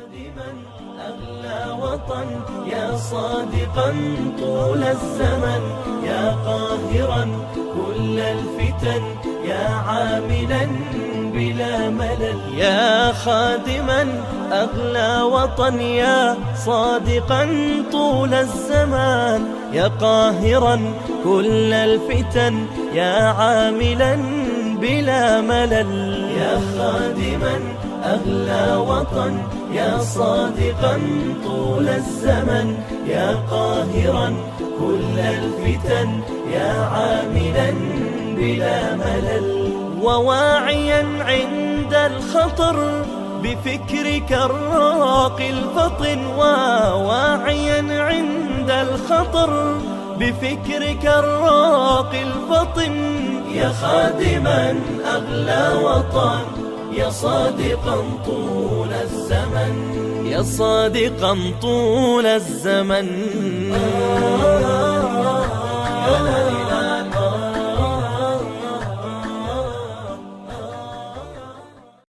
خادما أغلى وطن يا صادقا طول الزمن، يا قاهرا كل الفتن، يا عاملا بلا ملل. يا خادما أغلى وطن يا صادقا طول الزمان، يا قاهرا كل الفتن، يا عاملا بلا ملل. يا خادما أغلى وطن يا صادقا طول الزمن، يا قاهرا كل الفتن، يا عاملا بلا ملل. وواعيا عند الخطر بفكرك الراقي الفطن، وواعيا عند الخطر بفكرك الراقي الفطن. يا خادما أغلى وطن يا صادقا طول الزمن، يا صادقا طول الزمن.